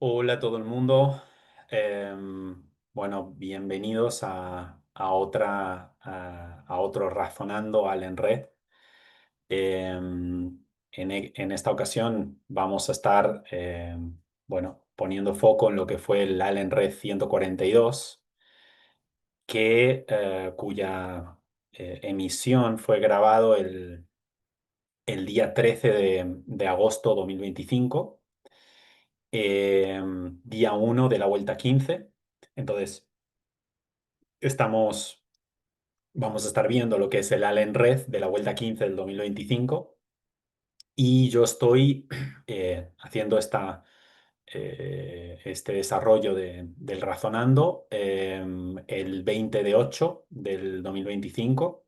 Hola a todo el mundo. Bueno, bienvenidos a otro Razonando al Red. En esta ocasión vamos a estar bueno, poniendo foco en lo que fue el Allen Red 142, cuya emisión fue grabado el día 13 de agosto 2025, eh, día 1 de la vuelta 15. Entonces, estamos, vamos a estar viendo lo que es el Allen Red de la vuelta 15 del 2025 y yo estoy haciendo este desarrollo del razonando el 20 de 8 del 2025,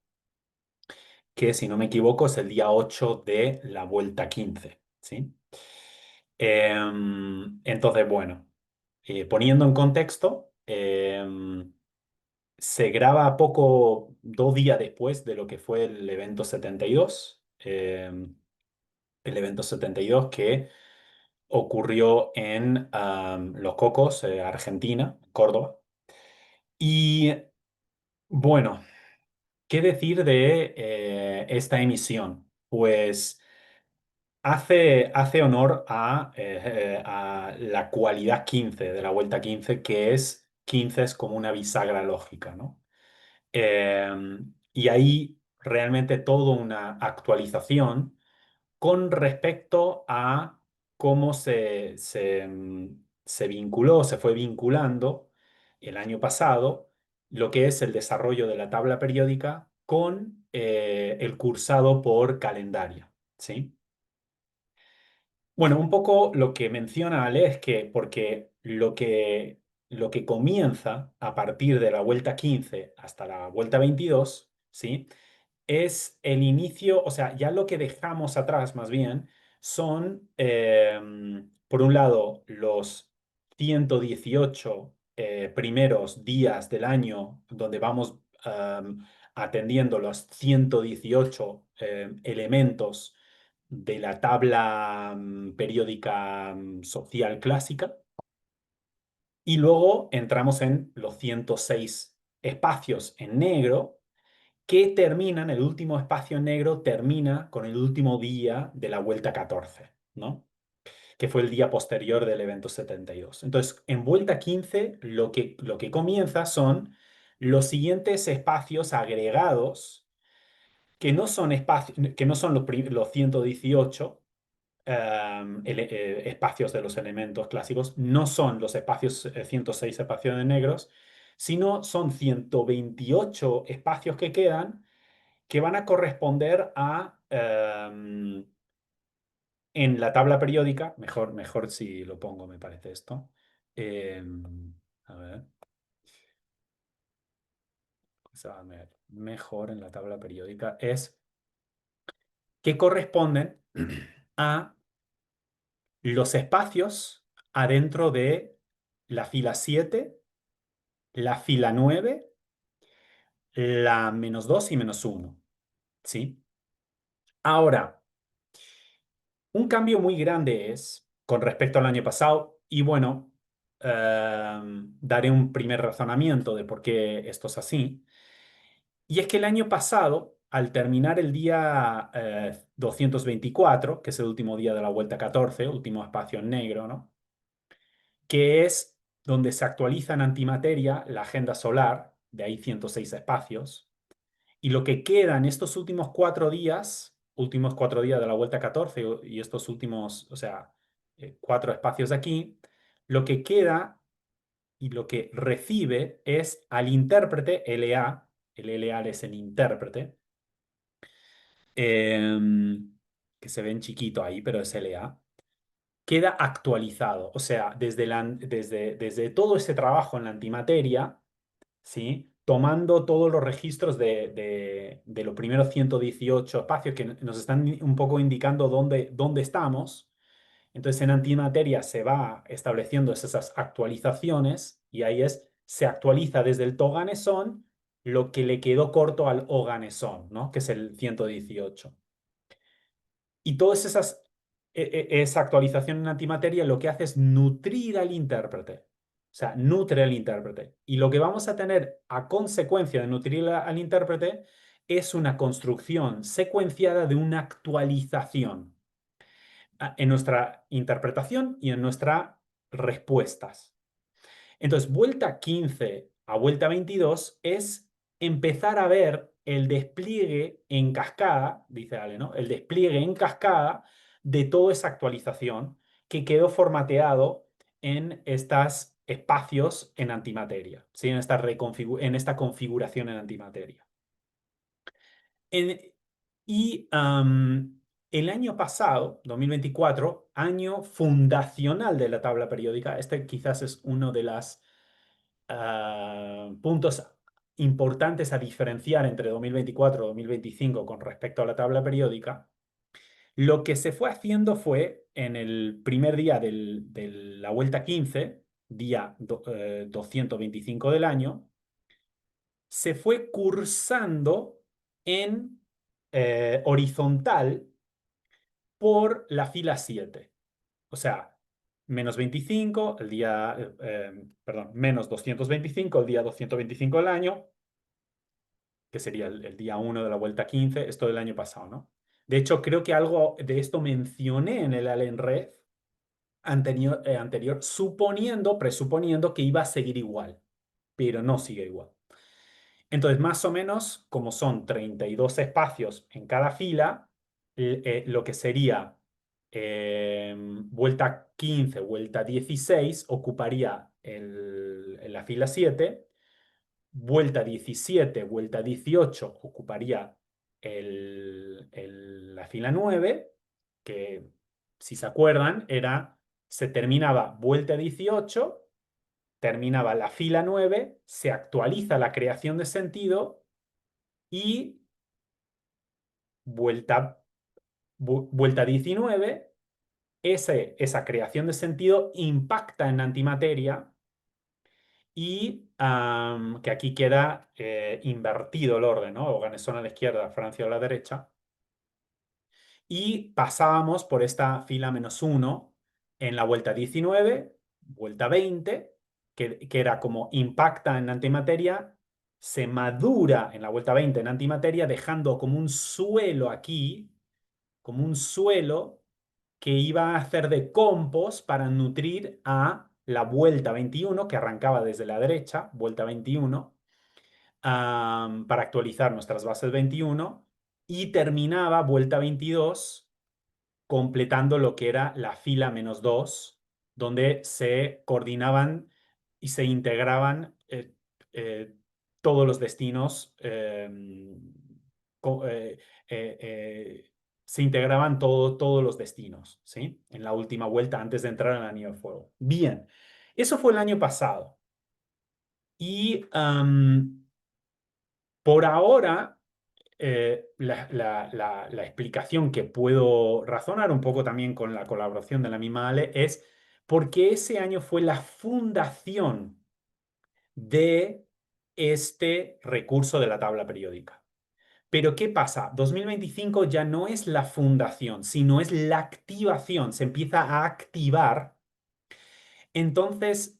que si no me equivoco es el día 8 de la vuelta 15, ¿sí? Entonces, bueno, poniendo en contexto, se graba poco, 2 días después de lo que fue el evento 72. El evento 72 que ocurrió en Los Cocos, Argentina, Córdoba. Y bueno, ¿qué decir de esta emisión? Pues hace honor a la cualidad 15 de la vuelta 15, que es 15 es como una bisagra lógica, ¿no? Eh, y ahí realmente toda una actualización con respecto a cómo se vinculó, se fue vinculando el año pasado lo que es el desarrollo de la tabla periódica con el cursado por calendario, ¿sí? Bueno, un poco lo que menciona Ale es que porque lo que comienza a partir de la vuelta 15 hasta la vuelta 22, ¿sí? Es el inicio, o sea, ya lo que dejamos atrás más bien son, por un lado, los 118 primeros días del año donde vamos atendiendo los 118 elementos de la tabla periódica social clásica. Y luego entramos en los 106 espacios en negro que terminan, el último espacio en negro termina con el último día de la vuelta 14, ¿no? Que fue el día posterior del evento 72. Entonces, en vuelta 15, lo que comienza son los siguientes espacios agregados, que no son los 118 espacios de los elementos clásicos, no son los espacios, 106 espacios de negros, sino son 128 espacios que quedan que van a corresponder en la tabla periódica, mejor si lo pongo, me parece esto. A ver, se va a ver mejor en la tabla periódica, es que corresponden a los espacios adentro de la fila 7, la fila 9, la -2 y -1, ¿sí? Ahora, un cambio muy grande es con respecto al año pasado, y bueno, daré un primer razonamiento de por qué esto es así. Y es que el año pasado, al terminar el día 224, que es el último día de la vuelta 14, último espacio en negro, ¿no? Que es donde se actualiza en antimateria la agenda solar, de ahí 106 espacios, y lo que queda en estos últimos 4 días de la vuelta 14 y estos últimos, o sea, 4 espacios de aquí, lo que queda y lo que recibe es al intérprete LA, el LA es el intérprete, que se ve en chiquito ahí, pero es LA, queda actualizado. O sea, desde todo ese trabajo en la antimateria, ¿sí? Tomando todos los registros de los primeros 118 espacios que nos están un poco indicando dónde estamos. Entonces, en antimateria se va estableciendo esas actualizaciones y ahí se actualiza desde el toganesón lo que le quedó corto al oganesón, ¿no? Que es el 118. Y todas esas esa actualización en antimateria lo que hace es nutrir al intérprete. O sea, nutre al intérprete. Y lo que vamos a tener a consecuencia de nutrir al intérprete es una construcción secuenciada de una actualización en nuestra interpretación y en nuestras respuestas. Entonces, vuelta 15 a vuelta 22 es empezar a ver el despliegue en cascada, dice Ale, ¿no? El despliegue en cascada de toda esa actualización que quedó formateado en estos espacios en antimateria, ¿sí? En esta configuración en antimateria. En- y el año pasado, 2024, año fundacional de la tabla periódica, este quizás es uno de los puntos importantes a diferenciar entre 2024 y 2025 con respecto a la tabla periódica. Lo que se fue haciendo fue en el primer día de la vuelta 15, día 225 del año, se fue cursando en horizontal por la fila 7. O sea, menos 25 el día, perdón, menos 225 el día 225 del año, que sería el día 1 de la vuelta 15, esto del año pasado, ¿no? De hecho, creo que algo de esto mencioné en el Allen-Red anterior, presuponiendo que iba a seguir igual, pero no sigue igual. Entonces, más o menos, como son 32 espacios en cada fila, lo que sería vuelta 15, vuelta 16, ocuparía en la fila 7, vuelta 17, vuelta 18, ocuparía la fila 9, que si se acuerdan, se terminaba vuelta 18, terminaba la fila 9, se actualiza la creación de sentido y vuelta, vuelta 19, esa creación de sentido impacta en antimateria y que aquí queda invertido el orden, ¿no? Oganesson a la izquierda, Francia a la derecha. Y pasábamos por esta fila -1 en la vuelta 19, vuelta 20, que era como impacta en antimateria, se madura en la vuelta 20 en antimateria, dejando como un suelo aquí, como un suelo que iba a hacer de compost para nutrir a la vuelta 21, que arrancaba desde la derecha, vuelta 21, para actualizar nuestras bases 21, y terminaba vuelta 22 completando lo que era la fila -2, donde se coordinaban y se integraban todos los destinos, co- eh, eh, eh, se integraban todos los destinos, ¿sí? En la última vuelta antes de entrar en el anillo de fuego. Bien, eso fue el año pasado. Y por ahora, la explicación que puedo razonar un poco también con la colaboración de la misma Ale es porque ese año fue la fundación de este recurso de la tabla periódica. Pero ¿qué pasa? 2025 ya no es la fundación, sino es la activación. Se empieza a activar. Entonces,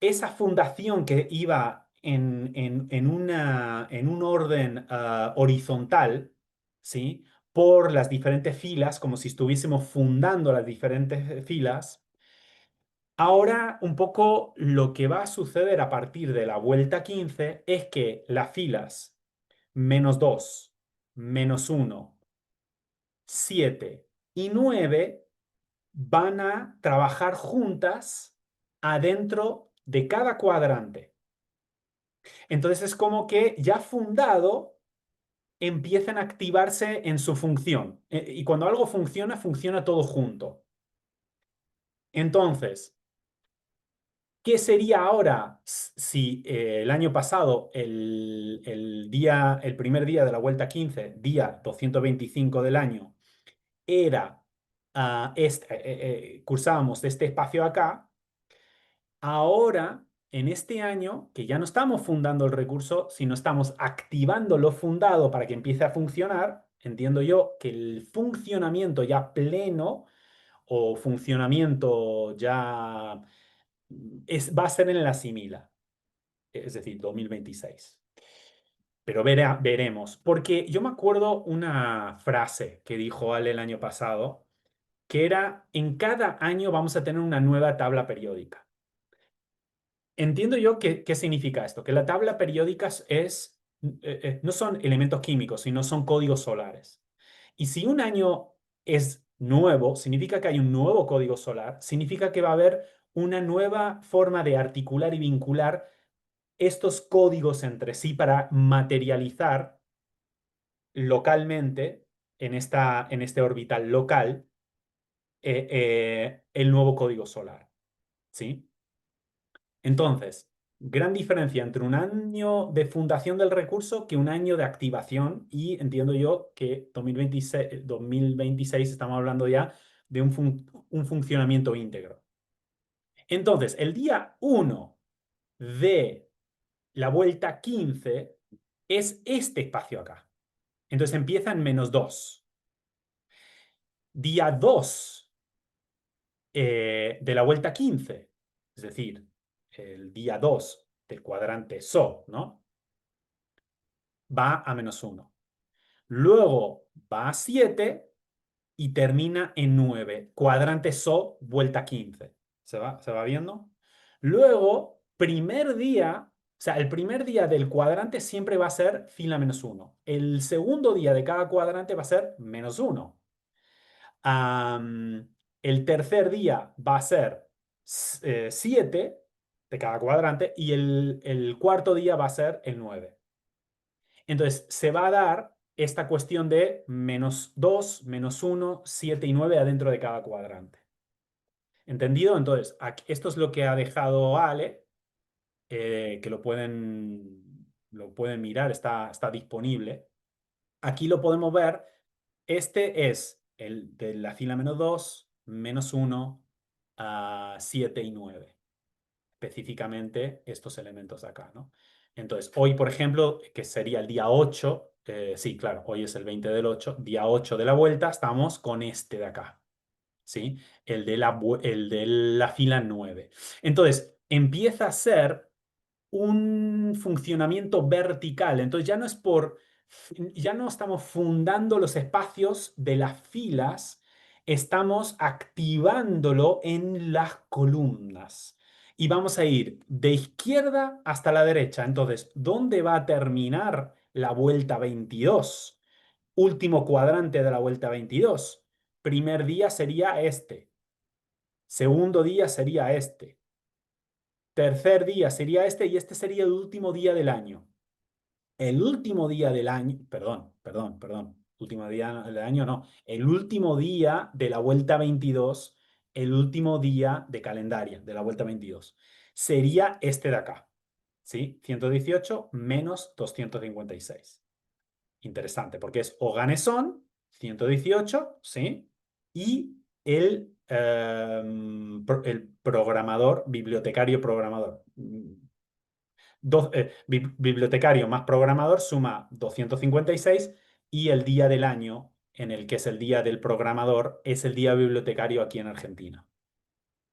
esa fundación que iba en un orden horizontal, ¿sí? Por las diferentes filas, como si estuviésemos fundando las diferentes filas. Ahora, un poco lo que va a suceder a partir de la vuelta 15 es que las filas -2, -1, 7 y 9 van a trabajar juntas adentro de cada cuadrante. Entonces es como que ya fundado empiezan a activarse en su función. Y cuando algo funciona, funciona todo junto. Entonces, ¿qué sería ahora si el año pasado, el primer día de la vuelta 15, día 225 del año, era cursábamos de este espacio acá? Ahora, en este año, que ya no estamos fundando el recurso, sino estamos activando lo fundado para que empiece a funcionar, entiendo yo que el funcionamiento ya pleno o funcionamiento ya va a ser en la similar, es decir, 2026. Pero veremos, porque yo me acuerdo una frase que dijo Ale el año pasado, que era, en cada año vamos a tener una nueva tabla periódica. Entiendo yo qué significa esto, que la tabla periódica no son elementos químicos, sino son códigos solares. Y si un año es nuevo, significa que hay un nuevo código solar, significa que va a haber una nueva forma de articular y vincular estos códigos entre sí para materializar localmente en este orbital local el nuevo código solar. ¿Sí? Entonces, gran diferencia entre un año de fundación del recurso que un año de activación, y entiendo yo que 2026 estamos hablando ya de un funcionamiento íntegro. Entonces, el día 1 de la vuelta 15 es este espacio acá. Entonces empieza en -2. Día 2 de la vuelta 15, es decir, el día 2 del cuadrante SO, ¿no? Va a -1. Luego va a 7 y termina en 9. Cuadrante SO, vuelta 15. ¿Se va viendo? Luego, primer día, o sea, el primer día del cuadrante siempre va a ser fila -1. El segundo día de cada cuadrante va a ser -1. El tercer día va a ser 7 de cada cuadrante y el cuarto día va a ser el 9. Entonces, se va a dar esta cuestión de -2, -1, 7 y 9 adentro de cada cuadrante. ¿Entendido? Entonces, esto es lo que ha dejado Ale, que lo pueden mirar, está disponible. Aquí lo podemos ver. Este es el de la fila -2, -1, 7 y 9. Específicamente estos elementos de acá, ¿no? Entonces, hoy, por ejemplo, que sería el día 8, sí, claro, hoy es el 20 del 8, día 8 de la vuelta, estamos con este de acá, ¿sí? El de la fila 9. Entonces, empieza a ser un funcionamiento vertical. Entonces ya no estamos fundando los espacios de las filas, estamos activándolo en las columnas. Y vamos a ir de izquierda hasta la derecha. Entonces, ¿dónde va a terminar la vuelta 22? Último cuadrante de la vuelta 22. Primer día sería este. Segundo día sería este. Tercer día sería este y este sería el último día del año. El último día del año, perdón, último día del año no, el último día de la vuelta 22, el último día de calendario de la vuelta 22, sería este de acá, ¿sí? 118 menos 256. Interesante, porque es Oganesón, 118, ¿sí? Y el programador, bibliotecario programador. Bibliotecario más programador suma 256 y el día del año en el que es el día del programador es el día bibliotecario aquí en Argentina,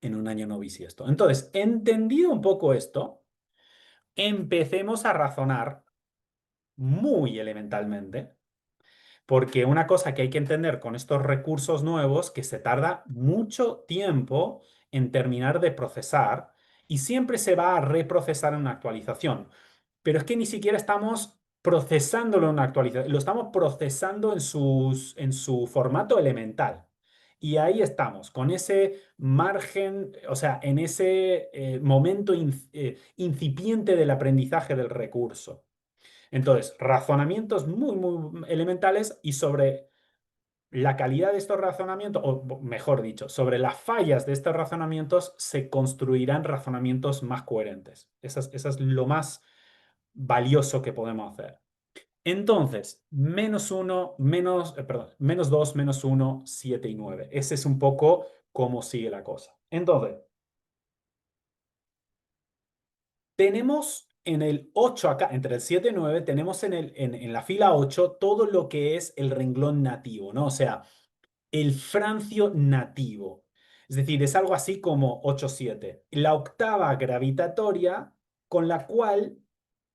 en un año no bisiesto. Entonces, entendido un poco esto, empecemos a razonar muy elementalmente, porque una cosa que hay que entender con estos recursos nuevos, que se tarda mucho tiempo en terminar de procesar y siempre se va a reprocesar en una actualización. Pero es que ni siquiera estamos procesándolo en una actualización, lo estamos procesando en su formato elemental. Y ahí estamos, con ese margen, o sea, en ese momento incipiente del aprendizaje del recurso. Entonces, razonamientos muy, muy elementales y sobre la calidad de estos razonamientos, o mejor dicho, sobre las fallas de estos razonamientos, se construirán razonamientos más coherentes. Eso es lo más valioso que podemos hacer. Entonces, -1, perdón, -2, -1, 7 y 9. Ese es un poco cómo sigue la cosa. Entonces, tenemos en el 8 acá, entre el 7 y 9, tenemos en la fila 8 todo lo que es el renglón nativo, ¿no? O sea, el francio nativo. Es decir, es algo así como 8/7. La octava gravitatoria con la cual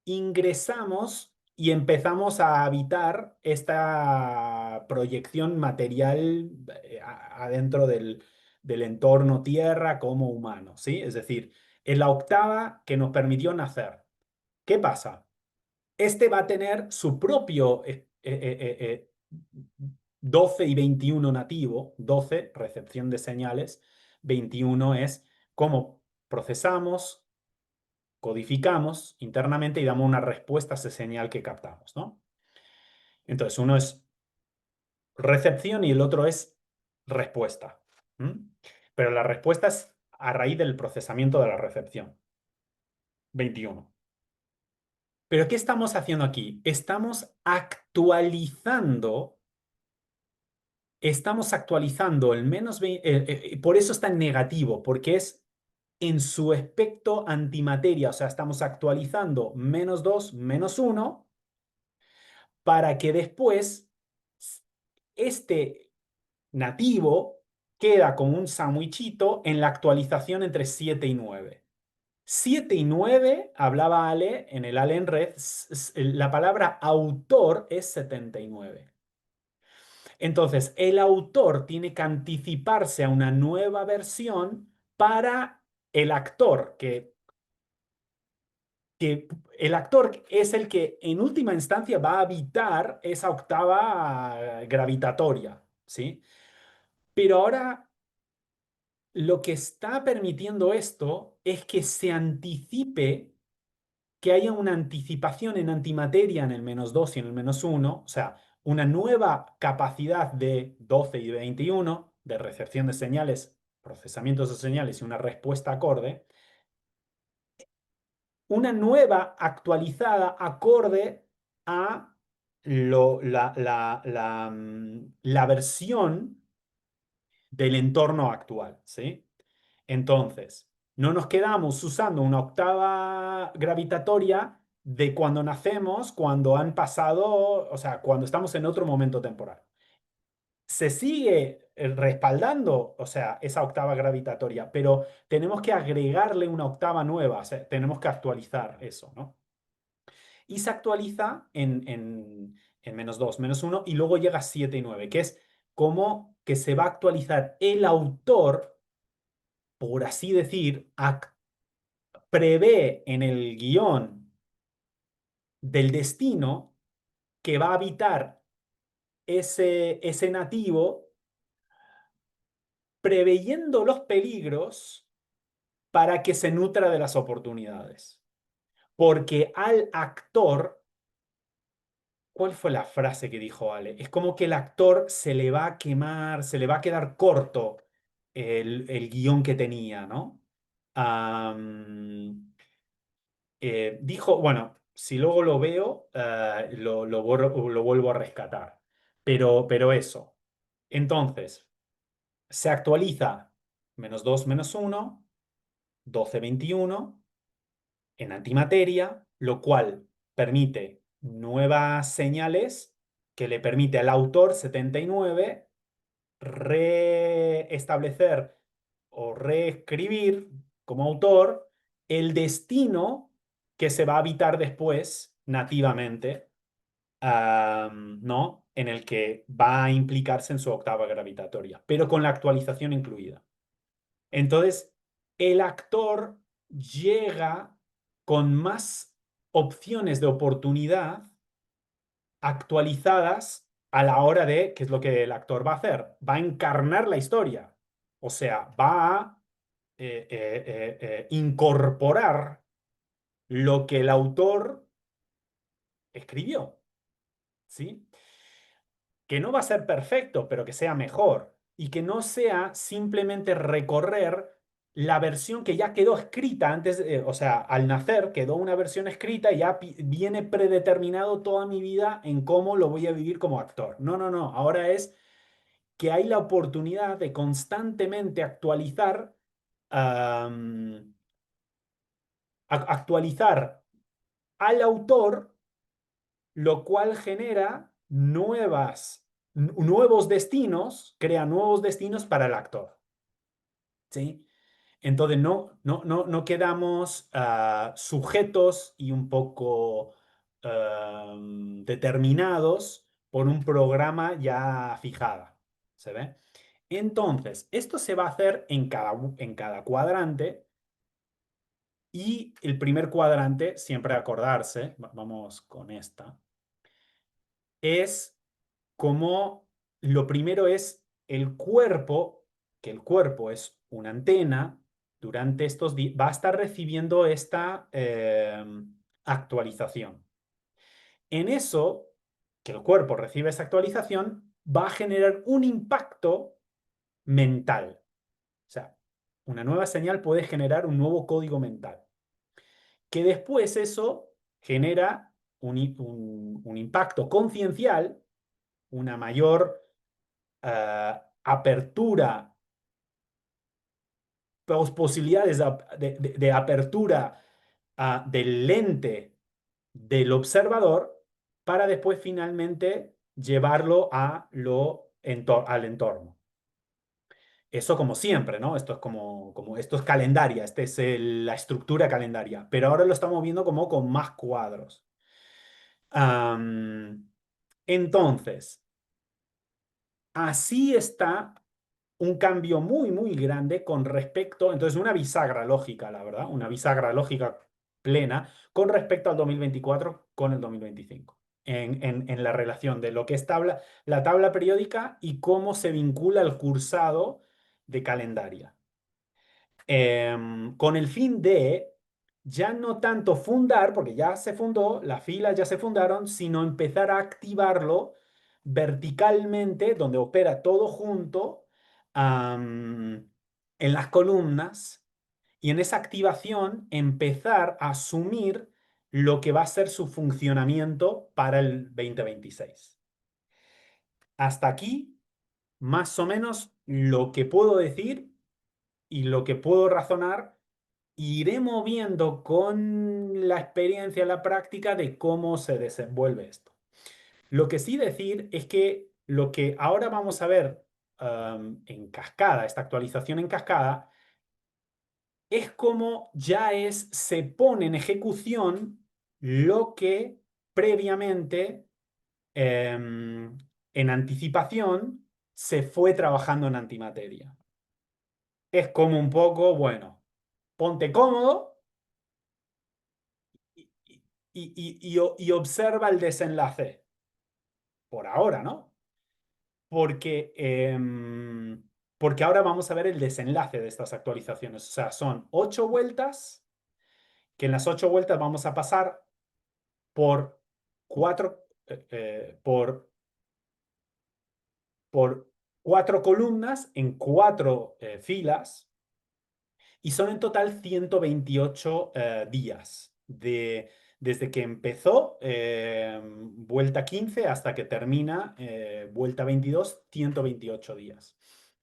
ingresamos y empezamos a habitar esta proyección material adentro del entorno Tierra como humano, ¿sí? Es decir, es la octava que nos permitió nacer. ¿Qué pasa? Este va a tener su propio 12 y 21 nativo, 12 recepción de señales, 21 es cómo procesamos, codificamos internamente y damos una respuesta a esa señal que captamos, ¿no? Entonces, uno es recepción y el otro es respuesta. ¿Mm? Pero la respuesta es a raíz del procesamiento de la recepción. 21. Pero ¿qué estamos haciendo aquí? Estamos actualizando el menos 20, por eso está en negativo, porque es en su aspecto antimateria, o sea, estamos actualizando -2, -1, para que después este nativo queda como un sandwichito en la actualización entre 7 y 9. 7 y 9, hablaba Ale en el Ale en red, la palabra autor es 79. Entonces, el autor tiene que anticiparse a una nueva versión para el actor, que el actor es el que en última instancia va a habitar esa octava gravitatoria, ¿sí? Pero ahora lo que está permitiendo esto es que se anticipe, que haya una anticipación en antimateria en el -2 y en el -1, o sea, una nueva capacidad de 12 y 21 de recepción de señales, procesamientos de señales y una respuesta acorde, una nueva actualizada acorde a la versión del entorno actual, ¿sí? Entonces, no nos quedamos usando una octava gravitatoria de cuando nacemos, cuando han pasado, o sea, cuando estamos en otro momento temporal. Se sigue respaldando, o sea, esa octava gravitatoria, pero tenemos que agregarle una octava nueva, o sea, tenemos que actualizar eso, ¿no? Y se actualiza en -2, -1 y luego llega a 7 y 9, que es como que se va a actualizar el autor, por así decir, prevé en el guión del destino que va a habitar ese nativo, preveyendo los peligros para que se nutra de las oportunidades. Porque al actor, ¿cuál fue la frase que dijo Ale? Es como que el actor se le va a quemar, se le va a quedar corto el guión que tenía, ¿no? Am, dijo, bueno, si luego lo veo, lo vuelvo a rescatar. Pero eso. Entonces, se actualiza -2, -1, 12, 21 en antimateria, lo cual permite nuevas señales que le permite al autor 79 reestablecer o reescribir como autor el destino que se va a habitar después nativamente, ¿no? En el que va a implicarse en su octava gravitatoria, pero con la actualización incluida. Entonces, el actor llega con más opciones de oportunidad actualizadas a la hora de, ¿qué es lo que el actor va a hacer? Va a encarnar la historia. O sea, va a incorporar lo que el autor escribió, ¿sí? Que no va a ser perfecto, pero que sea mejor y que no sea simplemente recorrer la versión que ya quedó escrita antes, o sea, al nacer quedó una versión escrita y ya viene predeterminado toda mi vida en cómo lo voy a vivir como actor. No, no, no, ahora es que hay la oportunidad de constantemente actualizar, actualizar al autor, lo cual genera nuevos destinos, crea nuevos destinos para el actor. ¿sí? Entonces no quedamos sujetos y un poco determinados por un programa ya fijada. ¿Se ve? Entonces, esto se va a hacer en cada cuadrante y el primer cuadrante, siempre acordarse, vamos con esta, es como lo primero es el cuerpo, que el cuerpo es una antena, durante estos días va a estar recibiendo esta actualización. En eso, que el cuerpo recibe esa actualización, va a generar un impacto mental. O sea, una nueva señal puede generar un nuevo código mental. Que después eso genera un impacto conciencial, una mayor apertura, posibilidades de apertura del lente del observador para después finalmente llevarlo al entorno. Eso como siempre, ¿no? Esto es esto es calendaria, esta es la estructura calendaria, pero ahora lo estamos viendo como con más cuadros. Am, entonces, así está un cambio muy grande con respecto, entonces una bisagra lógica, la verdad, una bisagra lógica plena con respecto al 2024 con el 2025, en la relación de lo que es la tabla periódica y cómo se vincula el cursado de calendaria. Con el fin de ya no tanto fundar, porque ya se fundó, las filas ya se fundaron, sino empezar a activarlo verticalmente, donde opera todo junto, en las columnas, y en esa activación empezar a asumir lo que va a ser su funcionamiento para el 2026. Hasta aquí, más o menos, lo que puedo decir y lo que puedo razonar, iré moviendo con la experiencia, la práctica de cómo se desenvuelve esto. Lo que sí decir es que lo que ahora vamos a ver en cascada, esta actualización en cascada, es como se pone en ejecución lo que previamente, en anticipación, se fue trabajando en antimateria. Es como un poco, bueno, ponte cómodo y, y observa el desenlace. Por ahora, ¿no? Porque, porque ahora vamos a ver el desenlace de estas actualizaciones. O sea, son 8 vueltas, que en las 8 vueltas vamos a pasar por cuatro, por 4 columnas en 4 filas. Y son en total 128 días desde que empezó vuelta 15 hasta que termina vuelta 22, 128 días.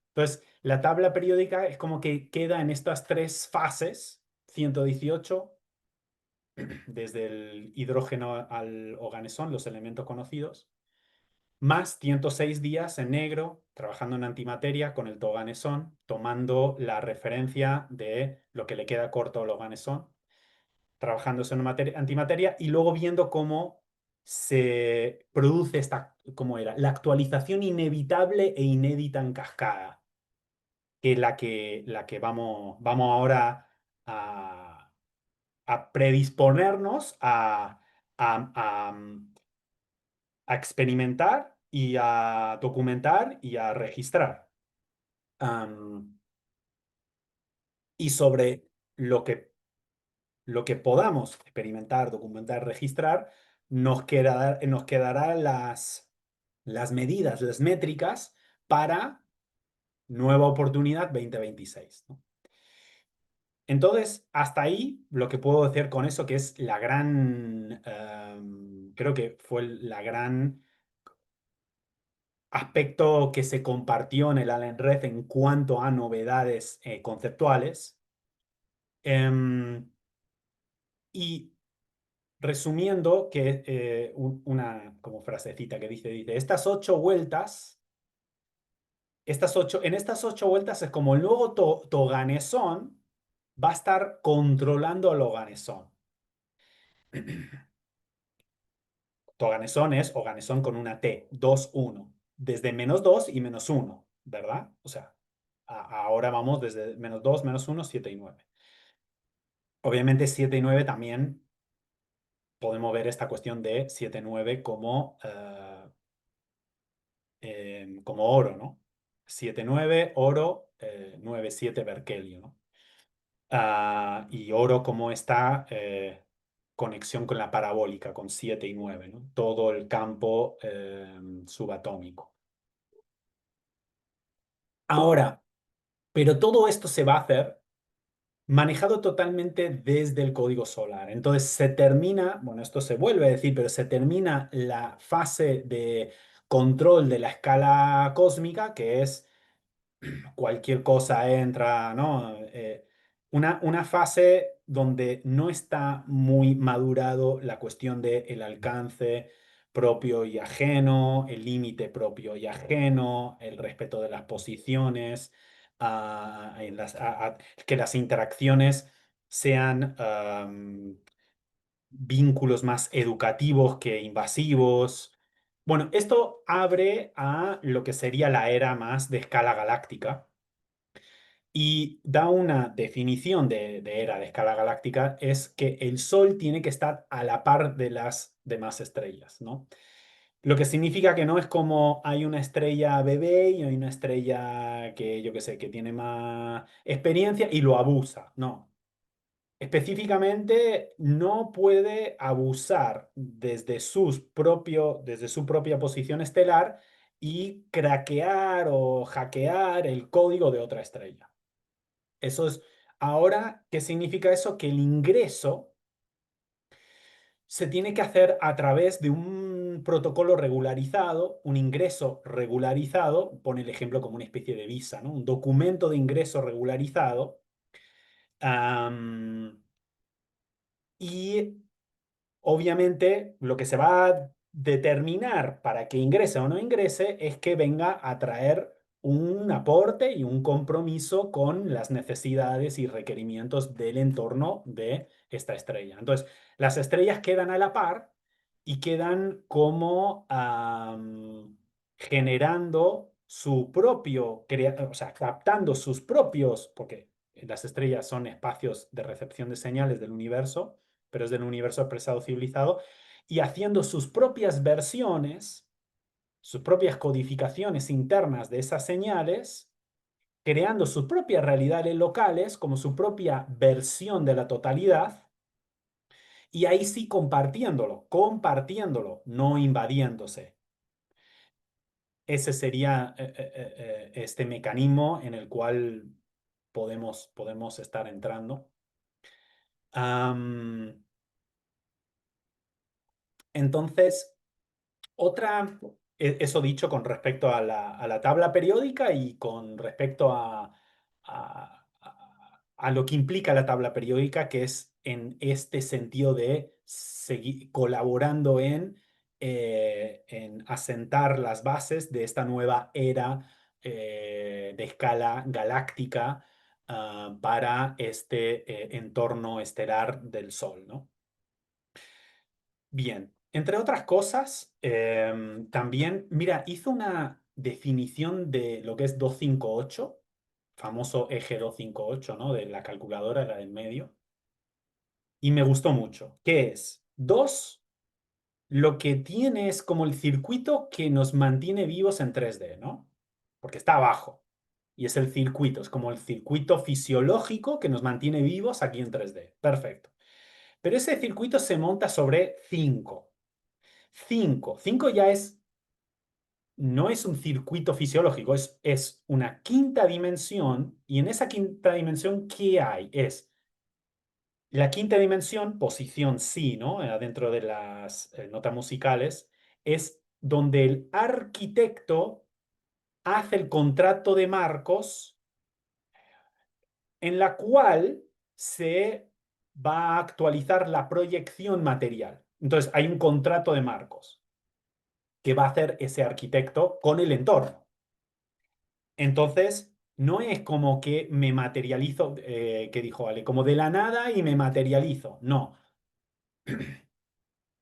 Entonces, la tabla periódica es como que queda en estas 3 fases: 118, desde el hidrógeno al oganesón, los elementos conocidos, más 106 días en negro, trabajando en antimateria con el toganesón, tomando la referencia de lo que le queda corto al oganesón, trabajando en antimateria y luego viendo cómo se produce cómo era, la actualización inevitable e inédita en cascada, que es la que vamos ahora a predisponernos a, a experimentar y a documentar y a registrar. Am, y sobre lo que podamos experimentar, documentar, registrar, nos quedará las medidas, las métricas para nueva oportunidad 2026, ¿no? Entonces, hasta ahí lo que puedo decir con eso, que es creo que fue la gran aspecto que se compartió en el Allen Red en cuanto a novedades conceptuales. Em, y resumiendo, que una como frasecita que dice, estas 8 vueltas en estas 8 vueltas es como el nuevo toganesón va a estar controlando al oganesón. Toganesón es oganesón con una T, 2 1 desde -2 y -1, ¿verdad? O sea, ahora vamos desde -2, -1, 7 y 9. Obviamente 7 y 9 también podemos ver esta cuestión de 7 9 como oro, ¿no? 7 9 oro, 9 7 Berkeley, ¿no? Y oro como esta conexión con la parabólica, con 7 y 9, ¿no? Todo el campo subatómico. Ahora, pero todo esto se va a hacer manejado totalmente desde el código solar. Entonces se termina, bueno, esto se vuelve a decir, pero se termina la fase de control de la escala cósmica, que es cualquier cosa entra, ¿no? Una fase donde no está muy madurado la cuestión del alcance propio y ajeno, el límite propio y ajeno, el respeto de las posiciones, que las interacciones sean vínculos más educativos que invasivos. Bueno, esto abre a lo que sería la era más de escala galáctica y da una definición de era de escala galáctica, es que el Sol tiene que estar a la par de las demás estrellas, ¿no? Lo que significa que no es como hay una estrella bebé y hay una estrella que, yo qué sé, que tiene más experiencia y lo abusa, no. Específicamente, no puede abusar desde su propia posición estelar y craquear o hackear el código de otra estrella. Eso es, ahora, ¿qué significa eso? Que el ingreso se tiene que hacer a través de un protocolo regularizado, un ingreso regularizado, pone el ejemplo como una especie de visa, ¿no? Un documento de ingreso regularizado. am, y Obviamente, lo que se va a determinar para que ingrese o no ingrese es que venga a traer un aporte y un compromiso con las necesidades y requerimientos del entorno de esta estrella. Entonces, las estrellas quedan a la par y quedan como generando su propio, o sea, captando sus propios, porque las estrellas son espacios de recepción de señales del universo, pero es del universo expresado civilizado, y haciendo sus propias versiones, sus propias codificaciones internas de esas señales, creando sus propias realidades locales como su propia versión de la totalidad, y ahí sí compartiéndolo, no invadiéndose. Ese sería este mecanismo en el cual podemos estar entrando. Am, entonces, eso dicho con respecto a la tabla periódica y con respecto a lo que implica la tabla periódica, que es en este sentido de seguir colaborando en asentar las bases de esta nueva era de escala galáctica para este entorno estelar del Sol, ¿no? Bien, entre otras cosas, también, mira, hizo una definición de lo que es 258, famoso eje 258, ¿no? De la calculadora, la del medio, y me gustó mucho. ¿Qué es? 2, lo que tiene es como el circuito que nos mantiene vivos en 3D, ¿no? Porque está abajo. Y es el circuito, es como el circuito fisiológico que nos mantiene vivos aquí en 3D. Perfecto. Pero ese circuito se monta sobre 5. 5 ya no es un circuito fisiológico, es una quinta dimensión. Y en esa quinta dimensión, ¿qué hay? Es la quinta dimensión, posición sí, ¿no? Dentro de las notas musicales, es donde el arquitecto hace el contrato de marcos en la cual se va a actualizar la proyección material. Entonces, hay un contrato de marcos que va a hacer ese arquitecto con el entorno. Entonces, no es como que me materializo, que dijo Ale, como de la nada y me materializo. No,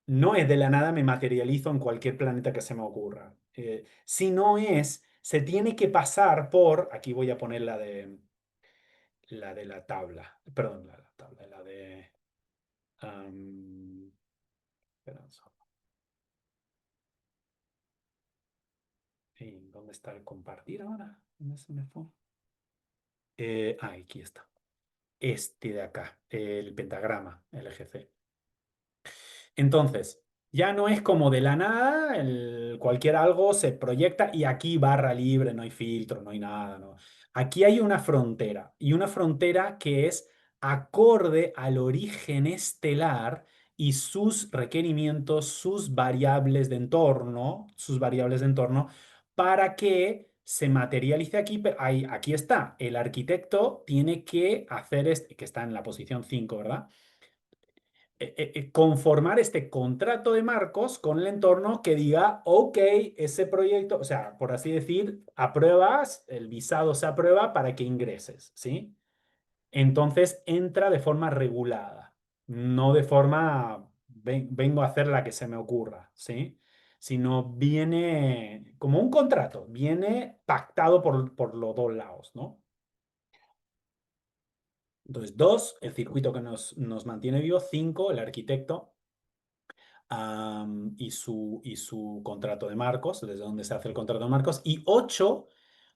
no es de la nada me materializo en cualquier planeta que se me ocurra. Sino es, se tiene que pasar por, aquí voy a poner la de la tabla, perdón, la tabla, la de... espera un segundo. ¿Dónde está el compartir ahora? ¿Dónde se me fue? Aquí está. Este de acá, el pentagrama, el EGC. Entonces, ya no es como de la nada, cualquier algo se proyecta y aquí barra libre, no hay filtro, no hay nada, no. Aquí hay una frontera y una frontera que es acorde al origen estelar y sus requerimientos, sus variables de entorno, para que se materialice aquí. Pero aquí está, el arquitecto tiene que hacer este, que está en la posición 5, ¿verdad? Conformar este contrato de marcos con el entorno que diga, ok, ese proyecto, o sea, por así decir, apruebas, el visado se aprueba para que ingreses, ¿sí? Entonces entra de forma regulada, no de forma, vengo a hacer la que se me ocurra, ¿sí? Sino viene como un contrato, viene pactado por los dos lados, ¿no? Entonces, dos, el circuito que nos mantiene vivo, cinco, el arquitecto y su contrato de marcos, desde donde se hace el contrato de marcos, y 8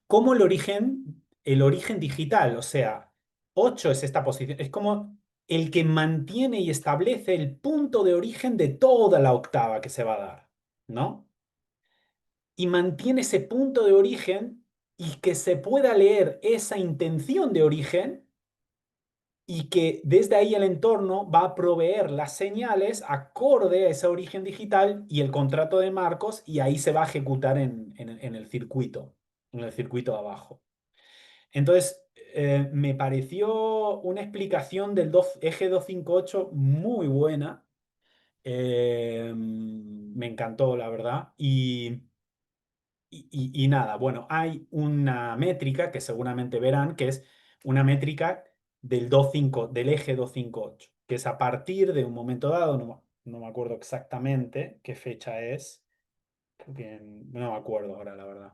como el origen digital, o sea, 8 es esta posición, es como el que mantiene y establece el punto de origen de toda la octava que se va a dar, ¿no? Y mantiene ese punto de origen y que se pueda leer esa intención de origen y que desde ahí el entorno va a proveer las señales acorde a ese origen digital y el contrato de marcos y ahí se va a ejecutar en el circuito de abajo. Entonces, me pareció una explicación del eje 258 muy buena. Me encantó, la verdad. Y nada, bueno, hay una métrica que seguramente verán, que es una métrica del eje 258, que es a partir de un momento dado, no me acuerdo exactamente qué fecha es, creo que no me acuerdo ahora, la verdad,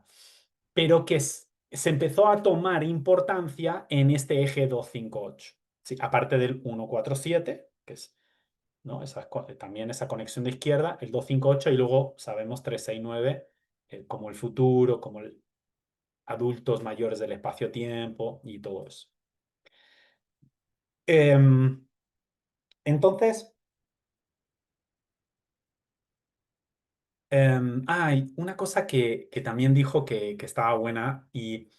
pero que se empezó a tomar importancia en este eje 258, ¿sí? Aparte del 147, que es, ¿no? También esa conexión de izquierda, el 258 y luego sabemos 369 como el futuro, como adultos mayores del espacio-tiempo y todo eso. Em, entonces, hay una cosa que también dijo que estaba buena y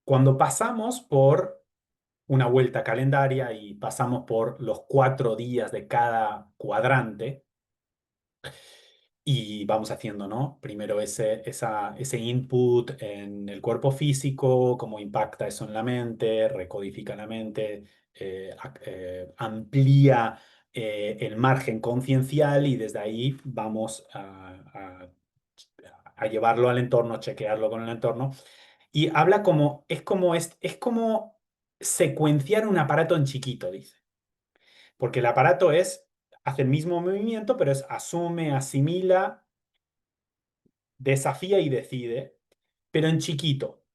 cuando pasamos por una vuelta calendaria y pasamos por los 4 días de cada cuadrante, y vamos haciendo, ¿no? Primero ese input en el cuerpo físico, cómo impacta eso en la mente, recodifica la mente, amplía el margen conciencial y desde ahí vamos a llevarlo al entorno, chequearlo con el entorno. Y habla es como secuenciar un aparato en chiquito, dice. Porque el aparato hace el mismo movimiento, pero asume, asimila, desafía y decide, pero en chiquito.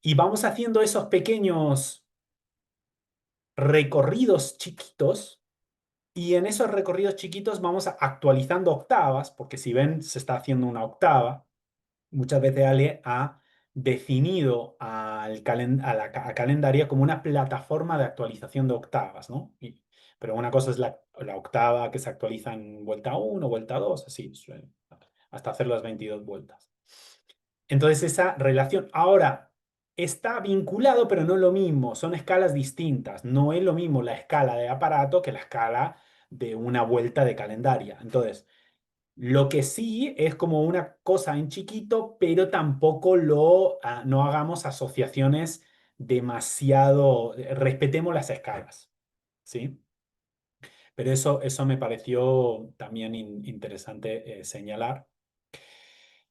Y vamos haciendo esos pequeños recorridos chiquitos y en esos recorridos chiquitos vamos actualizando octavas, porque si ven, se está haciendo una octava. Muchas veces Ale ha definido a Calendaria como una plataforma de actualización de octavas, ¿no? Pero una cosa es la octava que se actualiza en vuelta uno, vuelta 2, así, hasta hacer las 22 vueltas. Entonces esa relación ahora está vinculado, pero no es lo mismo, son escalas distintas. No es lo mismo la escala de aparato que la escala de una vuelta de calendaria. Entonces, lo que sí es como una cosa en chiquito, pero tampoco no hagamos asociaciones demasiado, respetemos las escalas, ¿sí? Pero eso me pareció también interesante señalar.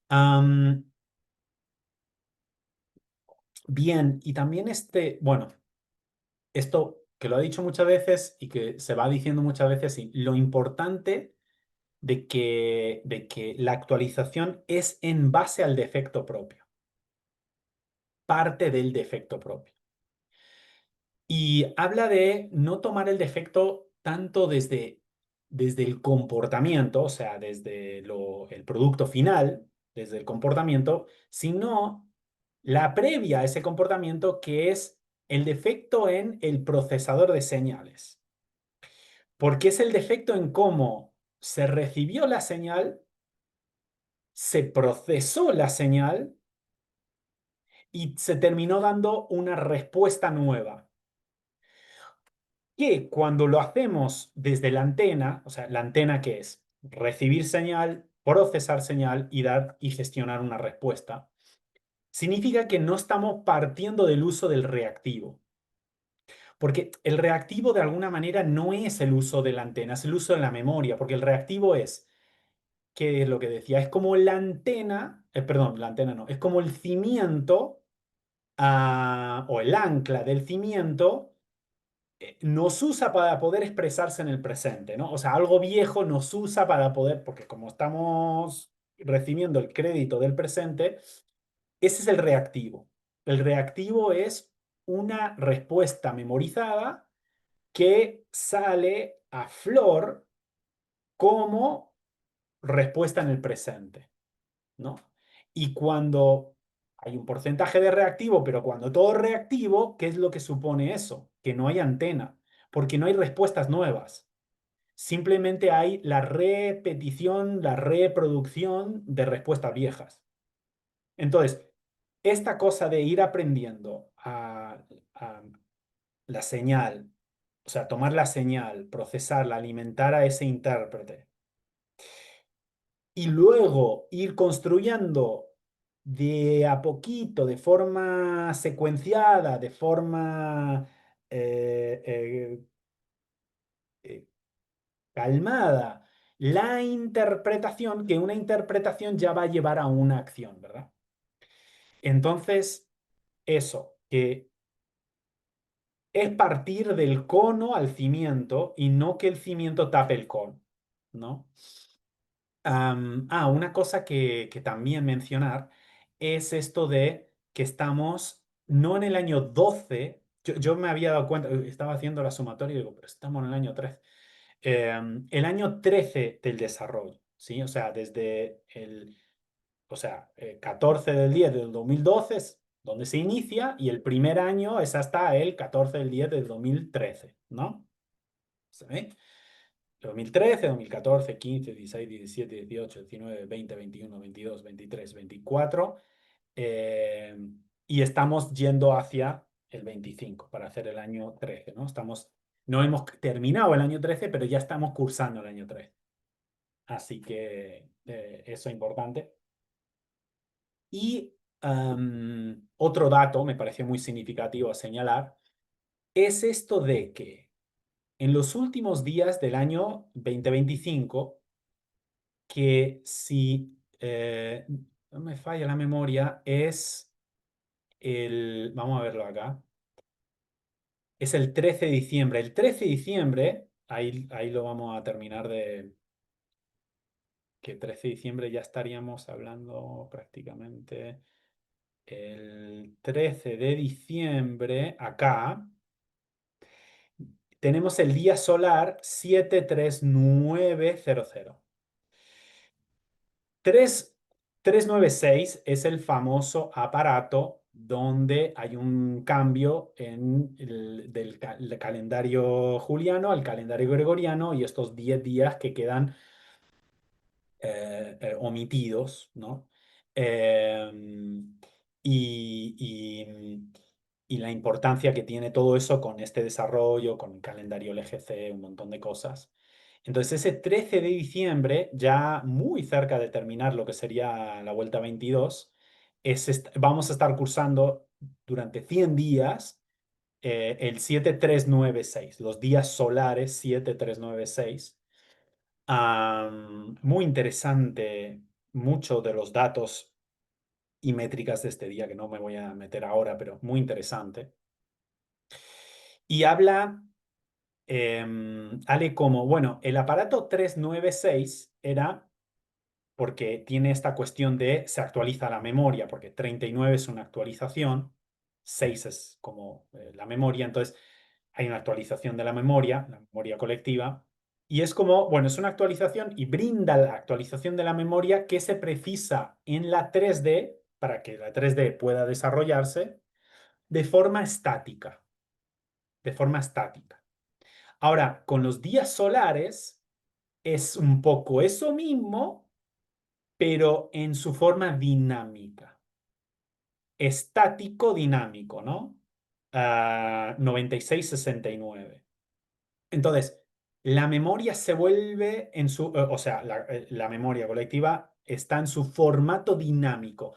Am, Bien, y también bueno, esto que lo ha dicho muchas veces y que se va diciendo muchas veces, y lo importante de que la actualización es en base al defecto propio, parte del defecto propio. Y habla de no tomar el defecto tanto desde el comportamiento, o sea, desde el producto final, desde el comportamiento, sino la previa a ese comportamiento, que es el defecto en el procesador de señales. Porque es el defecto en cómo se recibió la señal, se procesó la señal y se terminó dando una respuesta nueva. Que cuando lo hacemos desde la antena, o sea, ¿la antena qué es? Recibir señal, procesar señal y dar y gestionar una respuesta. Significa que no estamos partiendo del uso del reactivo. Porque el reactivo de alguna manera no es el uso de la antena, es el uso de la memoria, porque el reactivo es, ¿qué es lo que decía? Es como la antena, perdón, la antena no, es como el cimiento o el ancla del cimiento nos usa para poder expresarse en el presente, ¿no? O sea, algo viejo nos usa para poder, porque como estamos recibiendo el crédito del presente, ese es el reactivo. El reactivo es una respuesta memorizada que sale a flor como respuesta en el presente, ¿no? Y cuando hay un porcentaje de reactivo, pero cuando todo es reactivo, ¿qué es lo que supone eso? Que no hay antena, porque no hay respuestas nuevas. Simplemente hay la repetición, la reproducción de respuestas viejas. Entonces, esta cosa de ir aprendiendo a la señal, o sea, tomar la señal, procesarla, alimentar a ese intérprete, y luego ir construyendo de a poquito, de forma secuenciada, de forma eh, eh, eh, calmada, la interpretación, que una interpretación ya va a llevar a una acción, ¿verdad? Entonces, eso, que es partir del cono al cimiento y no que el cimiento tape el cono, ¿no? Una cosa que también mencionar es esto de que estamos no en el año 12. Yo me había dado cuenta, estaba haciendo la sumatoria y digo, pero estamos en el año 13. El año 13 del desarrollo, ¿sí? O sea, desde o sea, 14 del 10 del 2012 es donde se inicia y el primer año es hasta el 14 del 10 del 2013, ¿no? ¿Se ve? 2013, 2014, 15, 16, 17, 18, 19, 20, 21, 22, 23, 24. eh, y estamos yendo hacia el 25 para hacer el año 13, ¿no? No hemos terminado el año 13, pero ya estamos cursando el año 13. Así que eso es importante. Y otro dato me pareció muy significativo a señalar es esto de que en los últimos días del año 2025, que si no me falla la memoria, vamos a verlo acá, es el 13 de diciembre. El 13 de diciembre, ahí lo vamos a terminar que 13 de diciembre ya estaríamos hablando prácticamente. El 13 de diciembre, acá, tenemos el día solar 73900. 396 es el famoso aparato donde hay un cambio del calendario juliano al calendario gregoriano y estos 10 días que quedan omitidos, ¿no? Eh, y, y- y la importancia que tiene todo eso con este desarrollo, con el calendario LGC, un montón de cosas. Entonces, ese 13 de diciembre, ya muy cerca de terminar lo que sería la vuelta 22, vamos a estar cursando durante 100 días el 7396, los días solares 7396. Muy interesante, muchos de los datos y métricas de este día, que no me voy a meter ahora, pero muy interesante. Y habla, Ale, como, bueno, el aparato 396 era porque tiene esta cuestión de se actualiza la memoria, porque 39 es una actualización, 6 es como la memoria, entonces hay una actualización de la memoria colectiva, y es como, bueno, es una actualización y brinda la actualización de la memoria que se precisa en la 3D para que la 3D pueda desarrollarse de forma estática, de forma estática. Ahora, con los días solares es un poco eso mismo, pero en su forma dinámica. Estático dinámico, ¿no? 9669. Entonces, la memoria se vuelve en su, o sea, la memoria colectiva está en su formato dinámico.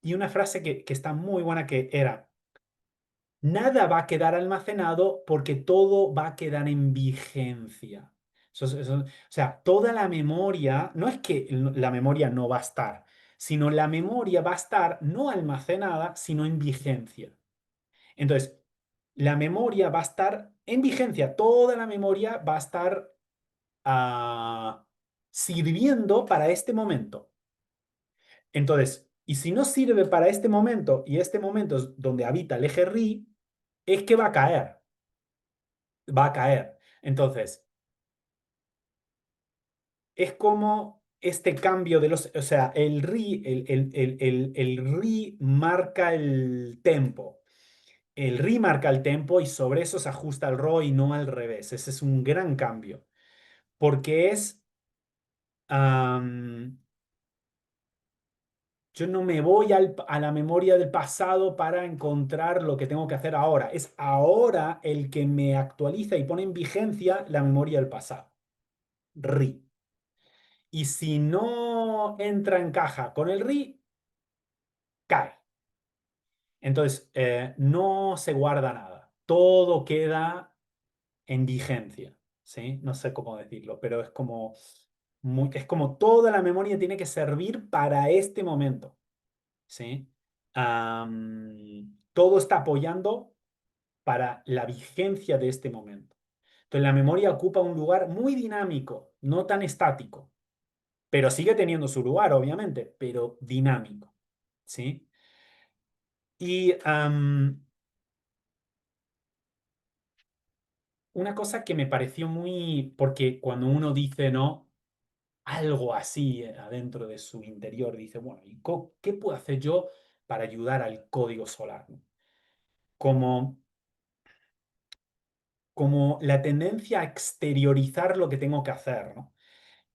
Y una frase que está muy buena que era, nada va a quedar almacenado porque todo va a quedar en vigencia. O sea, toda la memoria, no es que la memoria no va a estar, sino la memoria va a estar no almacenada, sino en vigencia. Entonces, la memoria va a estar en vigencia, toda la memoria va a estar sirviendo para este momento. Entonces, y si no sirve para este momento, y este momento es donde habita el eje RI, es que va a caer, va a caer. Entonces, es como este cambio de los, o sea, el RI, el RI marca el tempo. El RI marca el tempo y sobre eso se ajusta el RO y no al revés. Ese es un gran cambio, porque es, am, yo no me voy a la memoria del pasado para encontrar lo que tengo que hacer ahora. Es ahora el que me actualiza y pone en vigencia la memoria del pasado. RI. Y si no entra en caja con el RI, cae. Entonces, no se guarda nada. Todo queda en vigencia. ¿Sí? No sé cómo decirlo, pero es como, es como toda la memoria tiene que servir para este momento. ¿Sí? Todo está apoyando para la vigencia de este momento. Entonces, la memoria ocupa un lugar muy dinámico, no tan estático, pero sigue teniendo su lugar, obviamente, pero dinámico. ¿Sí? Y una cosa que me pareció muy, porque cuando uno dice, ¿no? Algo así adentro de su interior, dice, bueno, ¿y qué puedo hacer yo para ayudar al código solar? ¿No? Como, como la tendencia a exteriorizar lo que tengo que hacer, ¿no?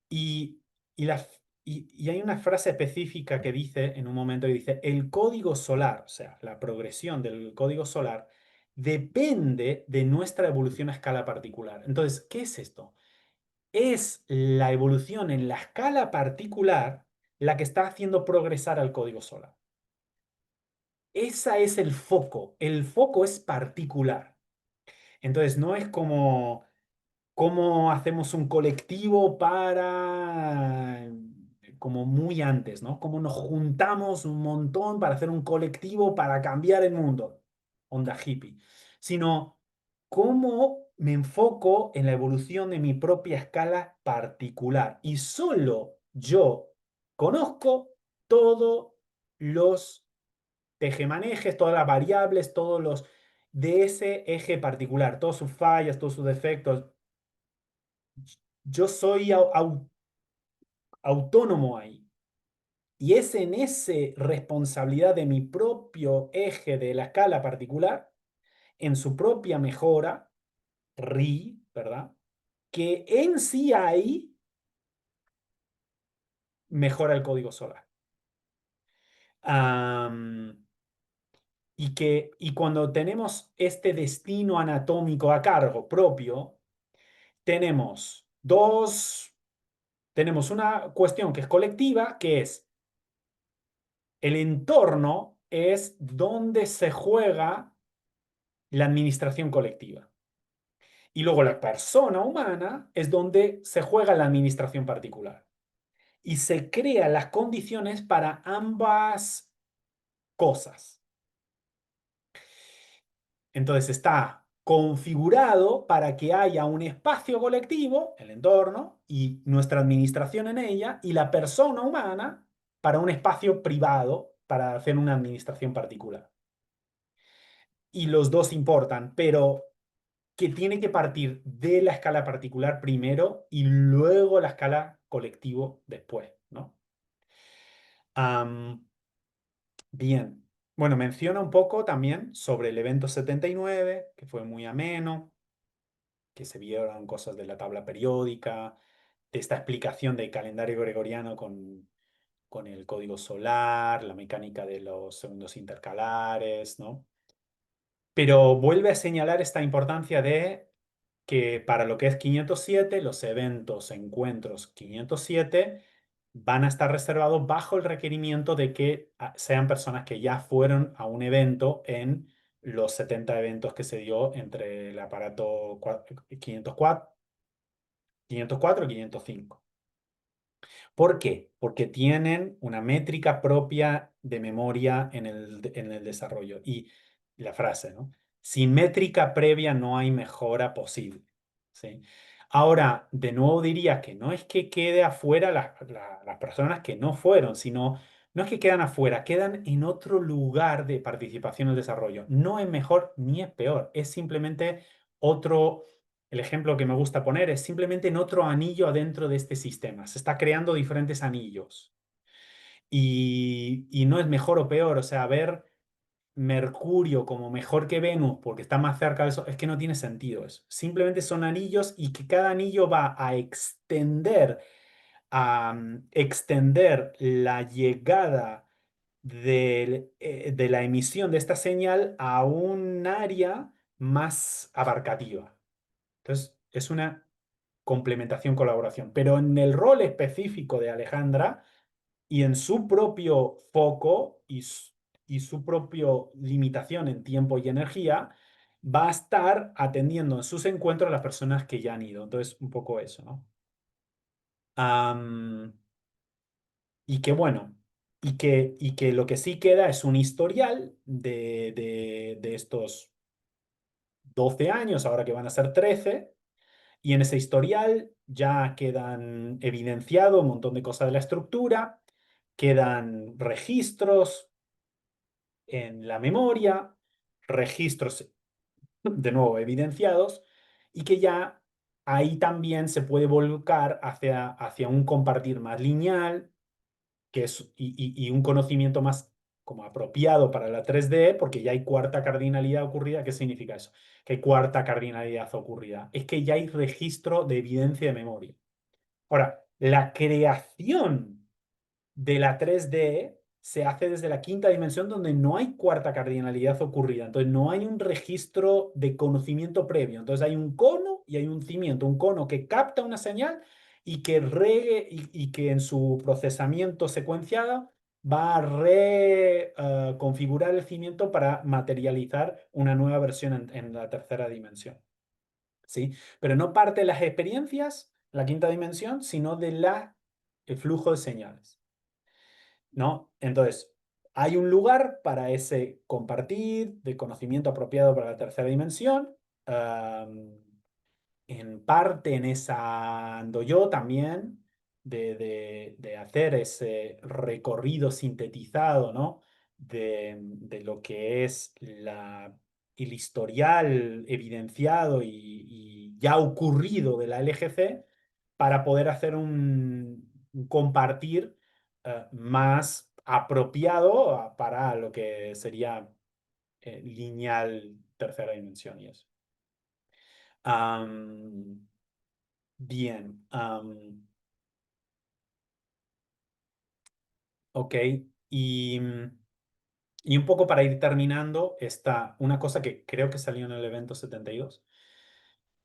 Y, y, la, y hay una frase específica que dice, en un momento, que dice, el código solar, o sea, la progresión del código solar, depende de nuestra evolución a escala particular. Entonces, ¿qué es esto? Es la evolución en la escala particular la que está haciendo progresar al código solar. Ese es el foco es particular. Entonces, no es como cómo hacemos un colectivo para, como muy antes, ¿no? Cómo nos juntamos un montón para hacer un colectivo para cambiar el mundo, onda hippie, sino cómo me enfoco en la evolución de mi propia escala particular. Y solo yo conozco todos los tejemanejes, todas las variables, todos los de ese eje particular, todas sus fallas, todos sus defectos. Yo soy autónomo ahí. Y es en esa responsabilidad de mi propio eje de la escala particular, en su propia mejora, RI, ¿verdad? Que en sí ahí mejora el código solar. Am, y cuando tenemos este destino anatómico a cargo propio, tenemos tenemos una cuestión que es colectiva, que es el entorno es donde se juega la administración colectiva. Y luego la persona humana es donde se juega la administración particular. y se crean las condiciones para ambas cosas. Entonces está configurado para que haya un espacio colectivo, el entorno, y nuestra administración en ella, y la persona humana para un espacio privado, para hacer una administración particular. Y los dos importan, pero que tiene que partir de la escala particular primero y luego la escala colectivo después, ¿no? Am, bien. Bueno, menciona un poco también sobre el evento 79, que fue muy ameno, que se vieron cosas de la tabla periódica, de esta explicación del calendario gregoriano con el código solar, la mecánica de los segundos intercalares, ¿no? Pero vuelve a señalar esta importancia de que para lo que es 507, los eventos, encuentros 507 van a estar reservados bajo el requerimiento de que sean personas que ya fueron a un evento en los 70 eventos que se dio entre el aparato 504, 504 y 505. ¿Por qué? Porque tienen una métrica propia de memoria en el desarrollo. Y la frase, ¿no? Sin métrica previa no hay mejora posible. ¿Sí? Ahora, de nuevo diría que no es que quede afuera las personas que no fueron, sino no es que quedan afuera, quedan en otro lugar de participación en el desarrollo. No es mejor ni es peor, es simplemente otro. El ejemplo que me gusta poner es simplemente en otro anillo adentro de este sistema. Se está creando diferentes anillos. Y no es mejor o peor. O sea, ver Mercurio como mejor que Venus porque está más cerca de eso, es que no tiene sentido eso. Simplemente son anillos y que cada anillo va a extender la llegada de la emisión de esta señal a un área más abarcativa. Entonces, es una complementación, colaboración. Pero en el rol específico de Alejandra y en su propio foco y su propio limitación en tiempo y energía, va a estar atendiendo en sus encuentros a las personas que ya han ido. Entonces, un poco eso, ¿no? Am, y que bueno, y que lo que sí queda es un historial de estos 12 años, ahora que van a ser 13. Y en ese historial ya quedan evidenciado un montón de cosas de la estructura, quedan registros en la memoria, registros de nuevo evidenciados, y que ya ahí también se puede volcar hacia un compartir más lineal, y un conocimiento más como apropiado para la 3D, porque ya hay cuarta cardinalidad ocurrida. ¿Qué significa eso? Que hay cuarta cardinalidad ocurrida. Es que ya hay registro de evidencia de memoria. Ahora, la creación de la 3D se hace desde la quinta dimensión donde no hay cuarta cardinalidad ocurrida. Entonces no hay un registro de conocimiento previo. Entonces hay un cono y hay un cimiento. Un cono que capta una señal y que regue y que en su procesamiento secuenciado va a reconfigurar el cimiento para materializar una nueva versión en la tercera dimensión. ¿Sí? Pero no parte de las experiencias, la quinta dimensión, sino el flujo de señales. ¿No? Entonces, hay un lugar para ese compartir de conocimiento apropiado para la tercera dimensión. En parte en esa ando yo también, de hacer ese recorrido sintetizado, ¿no? De lo que es el historial evidenciado y ya ocurrido de la LGC para poder hacer un compartir más apropiado para lo que sería lineal tercera dimensión y eso. Am, bien. Ok. Y, y un poco para ir terminando, está una cosa que creo que salió en el evento 72,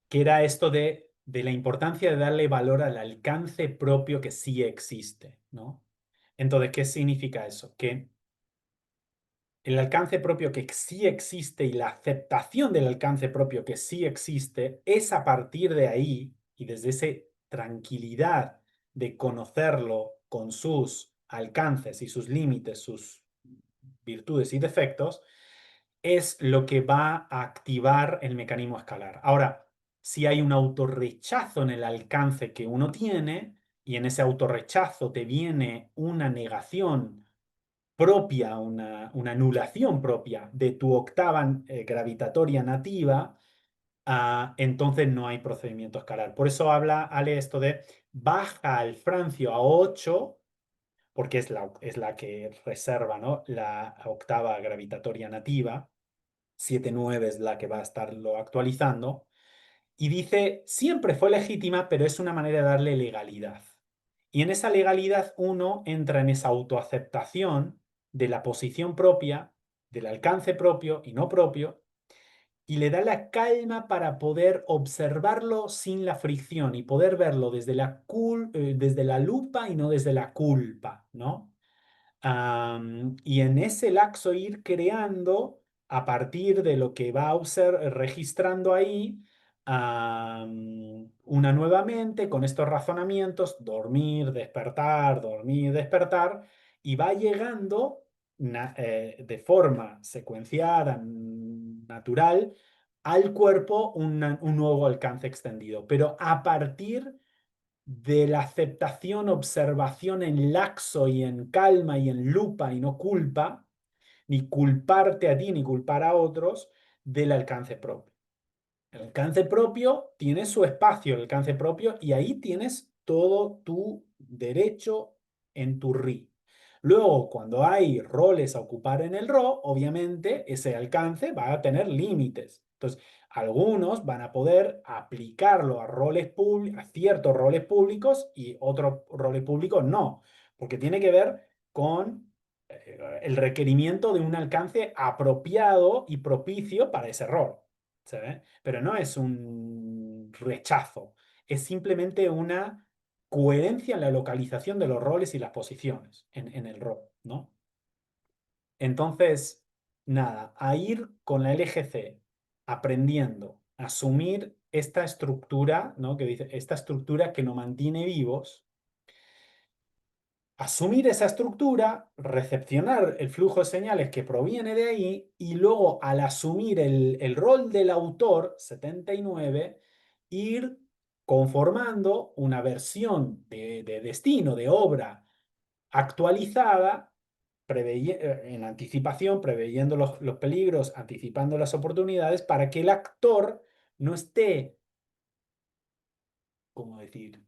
que era esto de la importancia de darle valor al alcance propio que sí existe, ¿no? Entonces, ¿qué significa eso? Que el alcance propio que sí existe y la aceptación del alcance propio que sí existe es a partir de ahí y desde esa tranquilidad de conocerlo con sus alcances y sus límites, sus virtudes y defectos, es lo que va a activar el mecanismo escalar. Ahora, si hay un autorrechazo en el alcance que uno tiene y en ese autorrechazo te viene una negación propia, una anulación propia de tu octava gravitatoria nativa, entonces no hay procedimiento escalar. Por eso habla Ale esto de baja al francio a 8 porque es la que reserva, ¿no? La octava gravitatoria nativa. 7/9 es la que va a estarlo actualizando. Y dice, siempre fue legítima, pero es una manera de darle legalidad. Y en esa legalidad uno entra en esa autoaceptación de la posición propia, del alcance propio y no propio, y le da la calma para poder observarlo sin la fricción y poder verlo desde la lupa y no desde la culpa, ¿no? Y en ese laxo ir creando a partir de lo que va a ser registrando ahí una nueva mente con estos razonamientos, dormir, despertar, y va llegando de forma secuenciada, natural, al cuerpo un nuevo alcance extendido, pero a partir de la aceptación, observación en laxo y en calma y en lupa y no culpa, ni culparte a ti ni culpar a otros del alcance propio. El alcance propio tiene su espacio, el alcance propio, y ahí tienes todo tu derecho en tu RI. Luego, cuando hay roles a ocupar en el RO, obviamente ese alcance va a tener límites. Entonces, algunos van a poder aplicarlo a a ciertos roles públicos y otros roles públicos no, porque tiene que ver con el requerimiento de un alcance apropiado y propicio para ese rol. ¿Se Pero no es un rechazo, es simplemente una coherencia en la localización de los roles y las posiciones en el rol, ¿no? Entonces, nada, a ir con la LGC aprendiendo a asumir esta estructura, ¿no? Que dice, esta estructura que nos mantiene vivos, asumir esa estructura, recepcionar el flujo de señales que proviene de ahí y luego al asumir el rol del autor, 79, ir conformando una versión de destino, de obra actualizada, en anticipación, preveyendo los peligros, anticipando las oportunidades, para que el actor no esté, ¿cómo decir?,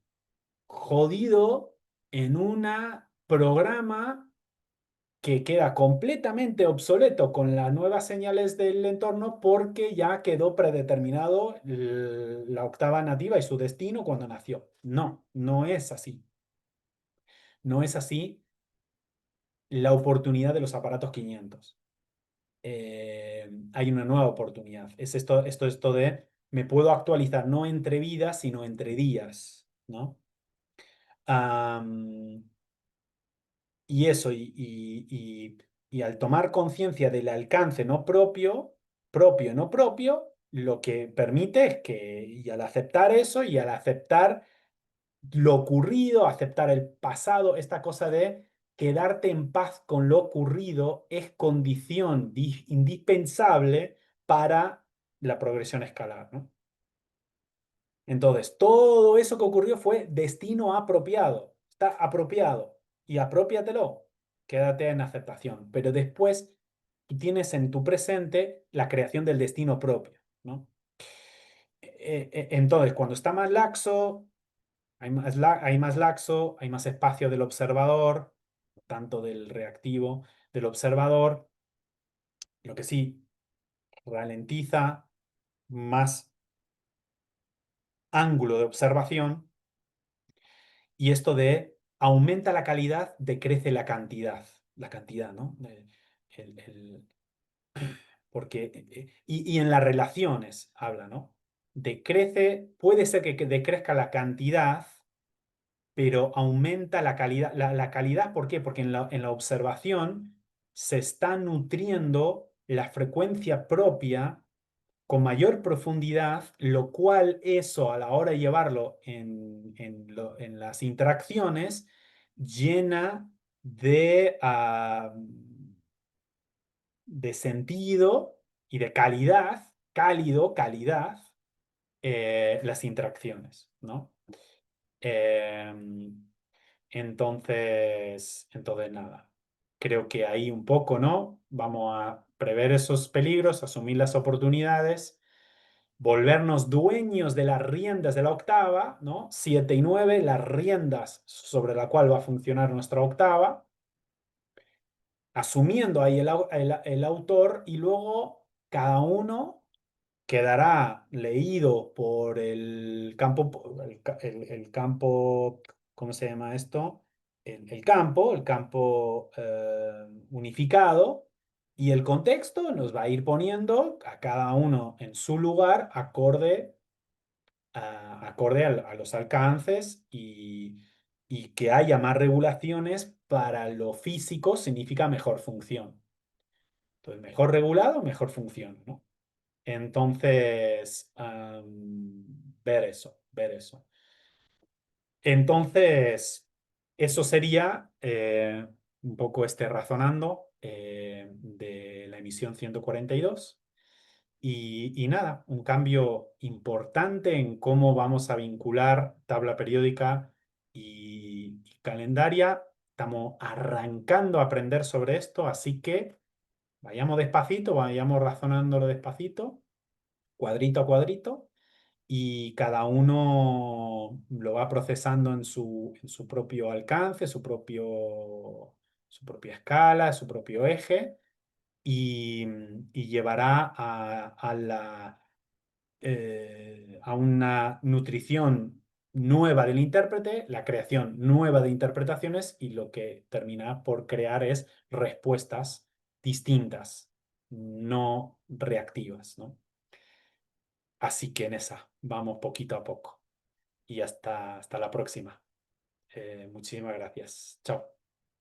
jodido en un programa que queda completamente obsoleto con las nuevas señales del entorno porque ya quedó predeterminado la octava nativa y su destino cuando nació. No, no es así. No es así la oportunidad de los aparatos 500. Hay una nueva oportunidad. Es esto de me puedo actualizar no entre vidas, sino entre días, ¿no? Am, Y eso, y al tomar conciencia del alcance no propio, propio, no propio, lo que permite es que, y al aceptar eso, y al aceptar lo ocurrido, aceptar el pasado, esta cosa de quedarte en paz con lo ocurrido es condición indispensable para la progresión escalar, ¿no? Entonces, todo eso que ocurrió fue destino apropiado. Está apropiado y apropiatelo. Quédate en aceptación. Pero después tú tienes en tu presente la creación del destino propio, ¿no? Entonces, cuando está más laxo, hay más laxo, hay más espacio del observador, tanto del reactivo, del observador, lo que sí ralentiza, más ángulo de observación. Y esto de aumenta la calidad, decrece la cantidad, ¿no? El- el- porque, y en las relaciones habla, ¿no? Decrece, puede ser que decrezca la cantidad, pero aumenta la calidad. La calidad, ¿por qué? Porque en la observación se está nutriendo la frecuencia propia con mayor profundidad, lo cual eso a la hora de llevarlo en las interacciones llena de, de sentido y de calidad, calidad, las interacciones, ¿no? Em, entonces, nada, creo que ahí un poco, ¿no? Vamos a prever esos peligros, asumir las oportunidades, volvernos dueños de las riendas de la octava, ¿no? 7 y 9, las riendas sobre la cual va a funcionar nuestra octava, asumiendo ahí el autor y luego cada uno quedará leído por el campo, el campo, ¿cómo se llama esto? El campo unificado, y el contexto nos va a ir poniendo a cada uno en su lugar acorde, a los alcances y que haya más regulaciones para lo físico significa mejor función. Entonces, mejor regulado, mejor función, ¿no? Entonces, ver eso, ver eso. Entonces, eso sería un poco este razonando de la emisión 142. Y nada, un cambio importante en cómo vamos a vincular tabla periódica y calendaria. Estamos arrancando a aprender sobre esto, así que vayamos despacito, vayamos razonándolo despacito, cuadrito a cuadrito, y cada uno lo va procesando en su propio alcance, su propia escala, su propio eje, y, y llevará a una nutrición nueva del intérprete, la creación nueva de interpretaciones, y lo que termina por crear es respuestas distintas, no reactivas, ¿no? Así que en esa vamos poquito a poco y hasta la próxima. Muchísimas gracias. Chao.